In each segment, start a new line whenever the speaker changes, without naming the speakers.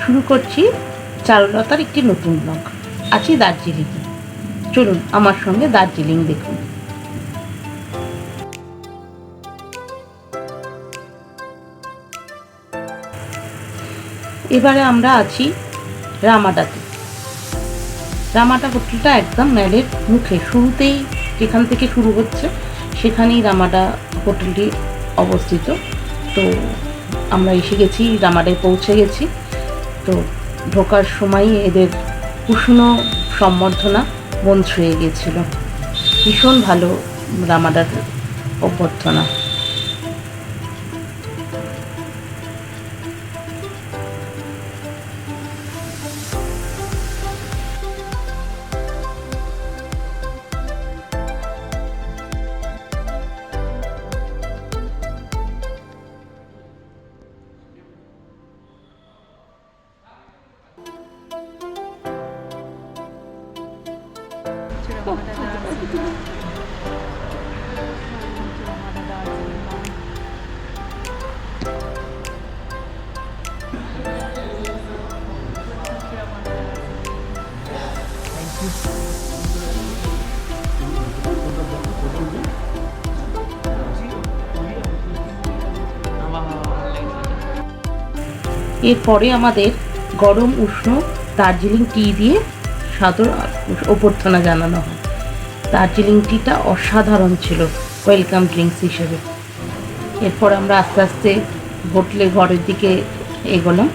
শুরু করছি চারুলতার একটি নতুন ব্লগ। আছি দার্জিলিংয়ে, চলুন আমার সঙ্গে দার্জিলিং দেখুন। এবারে আমরা আছি রামাডাতে। রামাডা হোটেলটা একদম ম্যালের মুখে, শুরুতেই যেখান থেকে শুরু হচ্ছে সেখানেই রামাডা হোটেলটি অবস্থিত। তো আমরা এসে গেছি, রামাডায় পৌঁছে গেছি। তো ঢোকার সময় এদের উষ্ণ সম্বর্ধনা মন ছুঁয়ে গেছিল। ভীষণ ভালো রামাডার অভ্যর্থনা। এরপরে আমাদের গরম উষ্ণ দার্জিলিং টি দিয়ে সাদর অভ্যর্থনা জানানো হয়। দার্জিলিং টিটা অসাধারণ ছিল ওয়েলকাম ড্রিঙ্কস হিসেবে। এরপর আমরা আস্তে আস্তে হোটেলে ঘরের দিকে এগোলাম।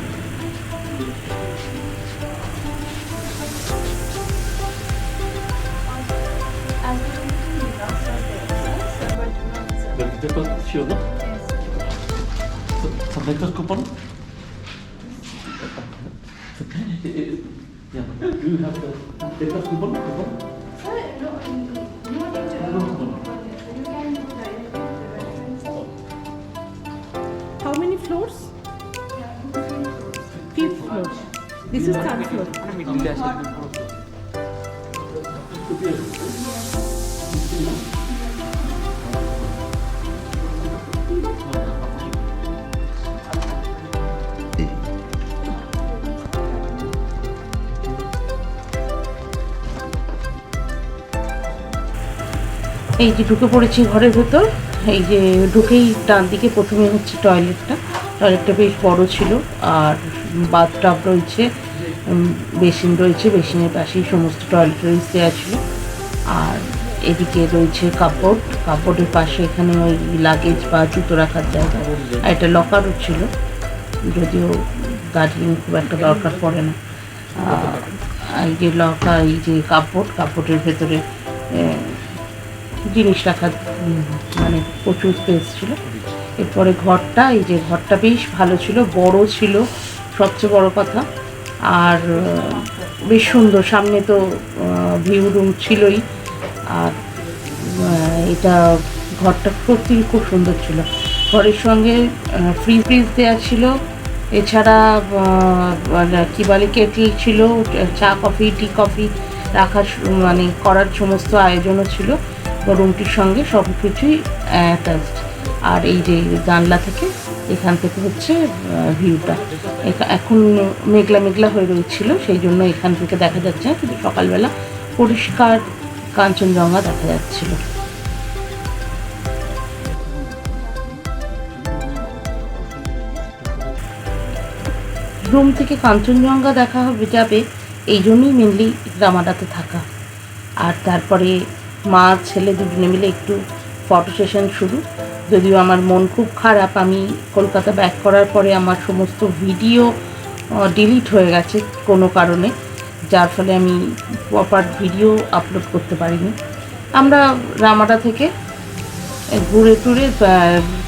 Yeah. Do you have the breakfast coupon?
How many floors? Fifth floor. This is third floor.
এই যে ঢুকে পড়েছি ঘরের ভেতর। এই যে ঢুকেই ডান দিকে প্রথমে হচ্ছে টয়লেটটা বেশ বড় ছিল, আর বাথটাব রয়েছে, বেসিন রয়েছে, বেসিনের পাশেই সমস্ত টয়লেটরিজ দেওয়া ছিল। আর এদিকে রয়েছে কাপড়ের পাশে এখানে ওই লাগেজ বা জুতো রাখার জায়গা, আর এটা লকারও ছিল, যদিও দার্জিলিং খুব একটা দরকার পড়ে না। এই যে লকার, এই যে কাপড়ের ভেতরে জিনিস রাখার মানে প্রচুর স্পেস ছিল। এরপরে ঘরটা, এই যে ঘরটা বেশ ভালো ছিল, বড় ছিল সবচেয়ে বড় কথা, আর বেশ সুন্দর। সামনে তো ভিউ রুম ছিলই, আর এটা ঘরটা সত্যি খুব সুন্দর ছিল। ঘরের সঙ্গে ফ্রিজ দেওয়া ছিল, এছাড়া কী বলে কেটল ছিল, চা কফি টি কফি রাখার মানে করার সমস্ত আয়োজনও ছিল। রুমটির সঙ্গে সব কিছুই অ্যাটাচড। আর এই যে জানলা থেকে, এখান থেকে হচ্ছে ভিউটা। এখন মেঘলা হয়ে রয়েছিল, সেই জন্য এখান থেকে দেখা যাচ্ছে না, কিন্তু সকালবেলা পরিষ্কার কাঞ্চনজঙ্ঘা দেখা যাচ্ছিল। রুম থেকে কাঞ্চনজঙ্ঘা দেখা যাবে, এই জন্যই মেনলি রামাডাতে থাকা। আর তারপরে মা ছেলে দুজনে মিলে একটু ফটো সেশন শুরু। যদিও আমার মন খুব খারাপ, আমি কলকাতা ব্যাক করার পরে আমার সমস্ত ভিডিও ডিলিট হয়ে গেছে কোনো কারণে, যার ফলে আমি প্রপার ভিডিও আপলোড করতে পারিনি। আমরা রামাডা থেকে ঘুরে টুরে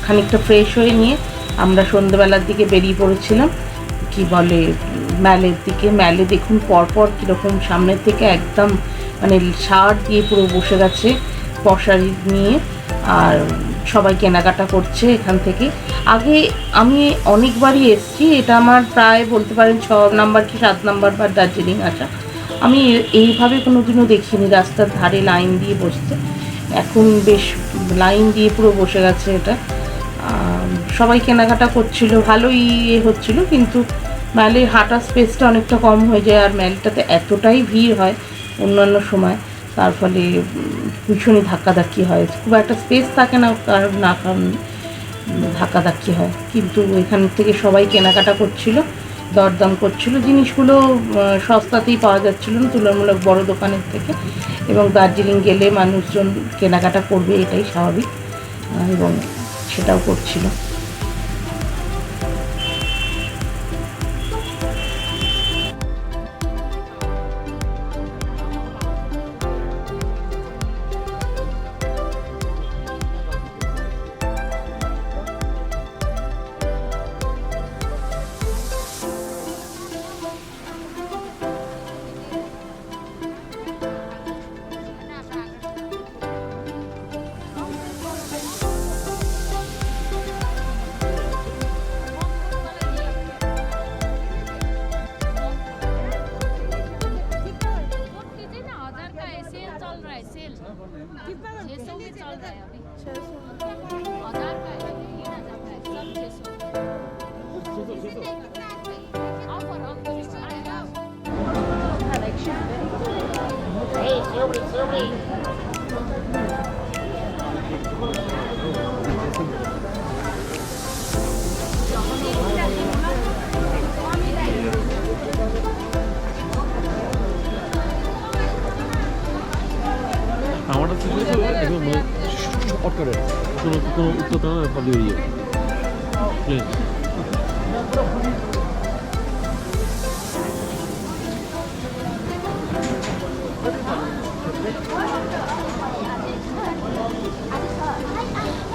খানিকটা ফ্রেশ হয়ে নিয়ে আমরা সন্ধ্যেবেলার দিকে বেরিয়ে পড়েছিলাম কি বলে ম্যালের দিকে। ম্যালে দেখুন পরপর কীরকম সামনের থেকে একদম মানে সার দিয়ে পুরো বসে গেছে পশারি নিয়ে, আর সবাই কেনাকাটা করছে এখান থেকে। আগে আমি অনেকবারই এসেছি, এটা আমার প্রায় বলতে পারেন 6 নাম্বার কি 7 নাম্বার বার দার্জিলিং আসা। আমি এইভাবে কোনোদিনও দেখিনি, রাস্তার ধারে লাইন দিয়ে বসতে। এখন বেশ লাইন দিয়ে পুরো বসে গেছে এটা। সবাই কেনাকাটা করছিল, ভালোই হচ্ছিল, কিন্তু নাহলে হাঁটার স্পেসটা অনেকটা কম হয়ে যায়, আর মেলাটাতে এতটাই ভিড় হয় অন্যান্য সময়, তার ফলে ভীষণই ধাক্কাধাক্কি হয়, খুব একটা স্পেস থাকে না, কারণ না কারণ ধাক্কাধাক্কি হয়। কিন্তু এখান থেকে সবাই কেনাকাটা করছিল, দরদাম করছিল, জিনিসগুলো সস্তাতেই পাওয়া যাচ্ছিল না তুলনামূলক বড় দোকানের থেকে, এবং দার্জিলিং গেলে মানুষজন কেনাকাটা করবে এটাই স্বাভাবিক, এবং সেটাও করছিল।
আমারটা ঠিক আছে, একদম মানে শর্ট করে কোনো উত্তর না পাবলিক এরিয়া প্লেন।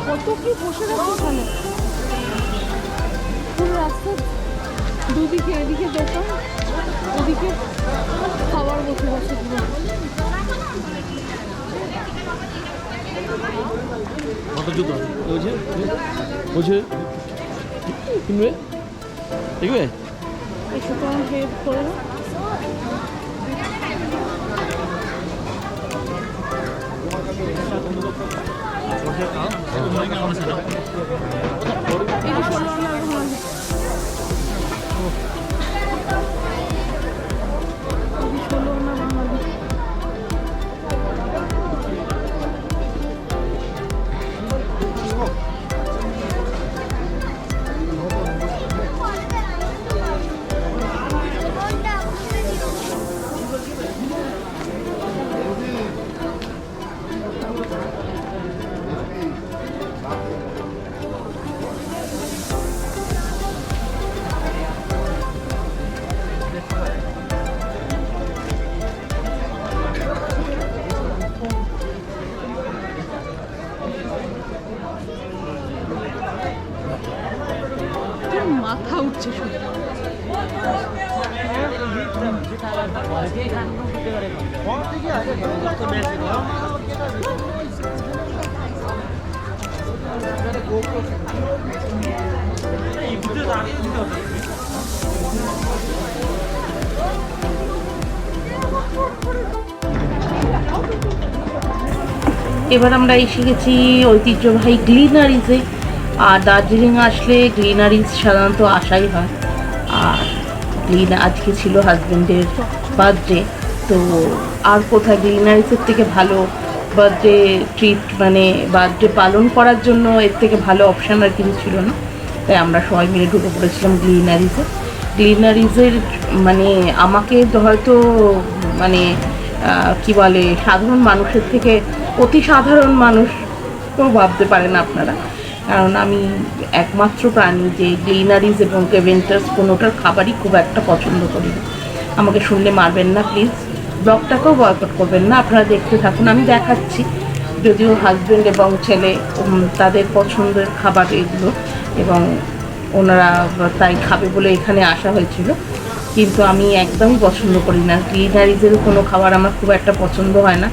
কত কি বসে গেছে ওখানে, পুরো রাস্তার দুদিকে, এদিকে দোকান, ওদিকে খাবার বসে বসে পুরো।
মাথা জুতো বলছে বলছে কিনবে দেখবে
এসে তো আমি হেল্প করে না। মাথা উঠছে শুধু।
এবার আমরা এসে গেছি ঐতিহ্যবাহী গ্লিনারিজে। আর দার্জিলিং আসলে গ্লিনারিজ সাধারণত আসাই হয়। আর আজকে ছিল হাজব্যান্ডের বার্থডে, তো আর কোথায় গ্লিনারিজের থেকে ভালো বার্থডে ট্রিট, মানে বার্থডে পালন করার জন্য এর থেকে ভালো অপশান আর কিছু ছিল না। তাই আমরা সবাই মিলে ঢুকে পড়েছিলাম গ্লিনারিজে। গ্লিনারিজের মানে আমাকে হয়তো মানে কি বলে, সাধারণ মানুষের থেকে অতি সাধারণ মানুষ তো ভাবতে পারেন আপনারা, কারণ আমি একমাত্র প্রাণী যে গ্লিনারিজ এবং কেভেন্টার্স কোনোটার খাবারই খুব একটা পছন্দ করি না। আমাকে শুনলে মারবেন না প্লিজ, ব্লগটাকেও বয়কট করবেন না, আপনারা দেখতে থাকুন, আমি দেখাচ্ছি। যদিও হাজব্যান্ড এবং ছেলে তাদের পছন্দের খাবার এগুলো, এবং ওনারা তাই খাবে বলে এখানে আসা হয়েছিল, কিন্তু আমি একদমই পছন্দ করি না। গ্লিনারিজের কোনো খাবার আমার খুব একটা পছন্দ হয় না,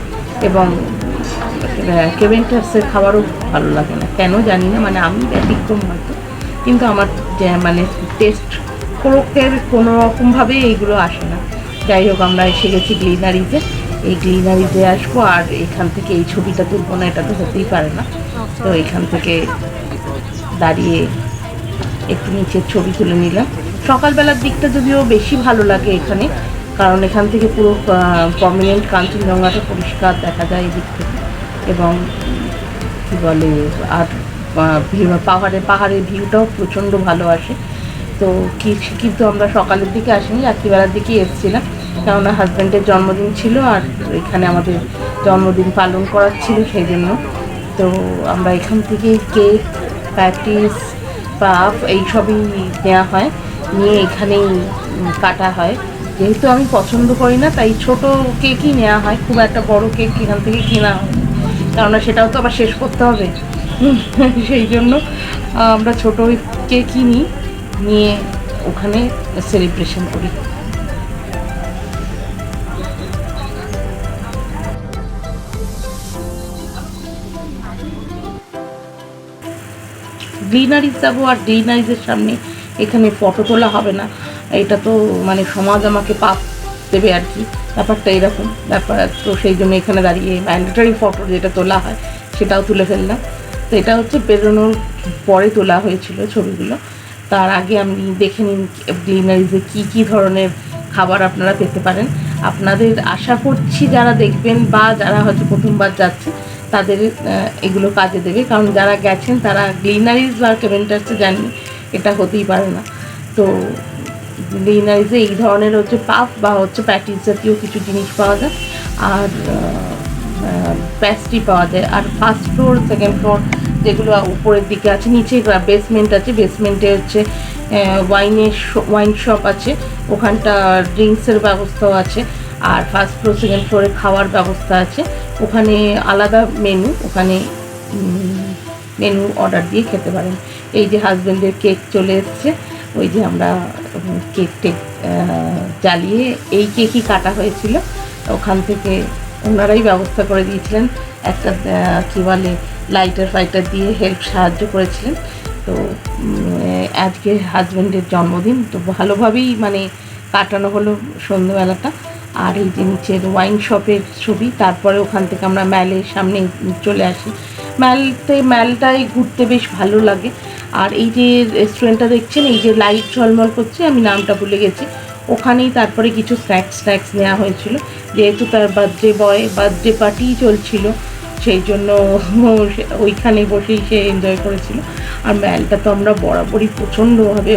এবং কেভেন্টার্সের খাবারও ভালো লাগে না, কেন জানি না, মানে আমি ব্যতিক্রম হয়তো, কিন্তু আমার মানে টেস্ট কোনো রকমভাবে এইগুলো আসে না। যাই হোক, আমরা এসে গেছি গ্লিনারিজে। এই গ্লিনারিজে আসবো, আর এখান থেকে এই ছবিটা তুলবো না, এটা তো হতেই পারে না। তো এখান থেকে দাঁড়িয়ে একটু নিচের ছবি তুলে নিলাম। সকালবেলার দিকটা যদিও বেশি ভালো লাগে এখানে, কারণ এখান থেকে পুরো প্রমিনেন্ট কাঞ্চনজঙ্ঘাটা পরিষ্কার দেখা যায় এই দিক থেকে। এবং কী বলে, আর পাহাড়ের ভিউটাও প্রচণ্ড ভালো আসে। তো কিন্তু আমরা সকালের দিকে আসিনি, রাত্রিবেলার দিকে এসেছিলাম, কেননা হাজব্যান্ডের জন্মদিন ছিল আর এখানে আমাদের জন্মদিন পালন করার ছিল, সেই জন্য। তো আমরা এখান থেকে কেক, প্যাটিস, পাফ এইসবই নেওয়া হয়, নিয়ে এখানেই কাটা হয়। যেহেতু আমি পছন্দ করি না, তাই ছোট কেকই নেওয়া হয়, খুব একটা বড় কেক এখান থেকে কেনা হয়, কেননা সেটাও তো আবার শেষ করতে হবে। সেই জন্য আমরা ছোট কেকই নিয়ে ওখানে সেলিব্রেশন করি। গ্লিনারিজ যাবো, আর গ্লিনারিজের সামনে এখানে ফটো তোলা হবে না, এটা তো মানে সমাজ আমাকে পাপ দেবে আর কি, ব্যাপারটা এরকম ব্যাপার। তো সেই জন্য এখানে দাঁড়িয়ে ম্যান্ডেটরি ফটো যেটা তোলা হয় সেটাও তুলে ফেললাম। তো এটা হচ্ছে বেরোনোর পরে তোলা হয়েছিল ছবিগুলো। তার আগে আমি দেখে নিন গ্লিনারিজে কী ধরনের খাবার আপনারা পেতে পারেন। আপনাদের আশা করছি যারা দেখবেন বা যারা হয়তো প্রথমবার যাচ্ছে তাদের এগুলো কাজে দেবে, কারণ যারা গেছেন তারা গ্লিনারিজ বা কেভেন্টার্সে জানেন এটা হতেই পারে না। তো গ্লিনারিজে এই ধরনের হচ্ছে পাফ বা হচ্ছে প্যাটিস জাতীয় কিছু জিনিস পাওয়া যায়, আর প্যাস্ট্রি পাওয়া যায়। আর ফার্স্ট ফ্লোর, সেকেন্ড ফ্লোর যেগুলো উপরের দিকে আছে, নিচে বেসমেন্ট আছে, বেসমেন্টে হচ্ছে ওয়াইন শপ আছে, ওখানটা ড্রিঙ্কসের ব্যবস্থাও আছে। আর ফার্স্ট ফ্লোর, সেকেন্ড ফ্লোরে খাওয়ার ব্যবস্থা আছে, ওখানে আলাদা মেনু, ওখানে মেনু অর্ডার দিয়ে খেতে পারেন। এই যে হাজব্যান্ডের কেক চলে এসছে, ওই যে আমরা কেক জ্বালিয়ে এই কেকই কাটা হয়েছিল, ওখান থেকে ওনারাই ব্যবস্থা করে দিয়েছিলেন, একটা কী বলে লাইটার দিয়ে সাহায্য করেছিলেন। তো আজকে হাজব্যান্ডের জন্মদিন, তো ভালোভাবেই মানে কাটানো হলো সন্ধ্যেবেলাটা। আর এই যে নিচের ওয়াইন শপের ছবি, তারপরে ওখান থেকে আমরা ম্যালের সামনে চলে আসি। ম্যালটায় ঘুরতে বেশ ভালো লাগে। আর এই যে রেস্টুরেন্টটা দেখছেন, এই যে লাইট ঝলমল করছে, আমি নামটা ভুলে গেছি, ওখানেই তারপরে কিছু স্ন্যাক্স নেওয়া হয়েছিল, যেহেতু তার বার্থডে পার্টি চলছিল, সেই জন্য ওইখানে বসেই সে এনজয় করেছিল। আর ম্যালটা তো আমরা বরাবরই প্রচণ্ডভাবে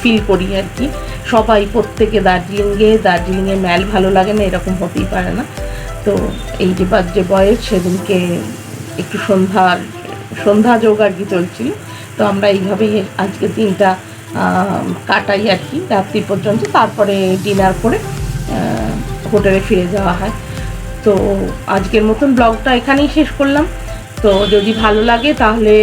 ফিল করি আর কি, সবাই প্রত্যেকে দার্জিলিংয়ে ম্যাল ভালো লাগে না এরকম হতেই পারে না। তো এই যে বার্থডে বয়ের সেদিনকে একটু সন্ধ্যা যোগ আর কি চলছিল, তো আমরা এইভাবেই আজকের দিনটা কাটাই আর কি রাত্রি পর্যন্ত, তারপরে ডিনার করে হোটেলে ফিরে যাওয়া হয়। তো আজকের মতন ব্লগটা এখানেই শেষ করলাম। তো যদি ভালো লাগে তাহলে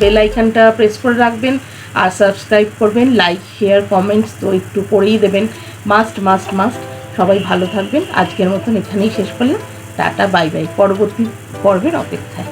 বেল আইকনটা প্রেস করে রাখবেন, আর সাবস্ক্রাইব করবেন, লাইক, শেয়ার, কমেন্টস তো একটু করেই দেবেন, মাস্ট। সবাই ভালো থাকবেন। আজকের মতন এখানেই শেষ করলাম। টাটা, বাই বাই, পরবর্তী পর্বের অপেক্ষায়।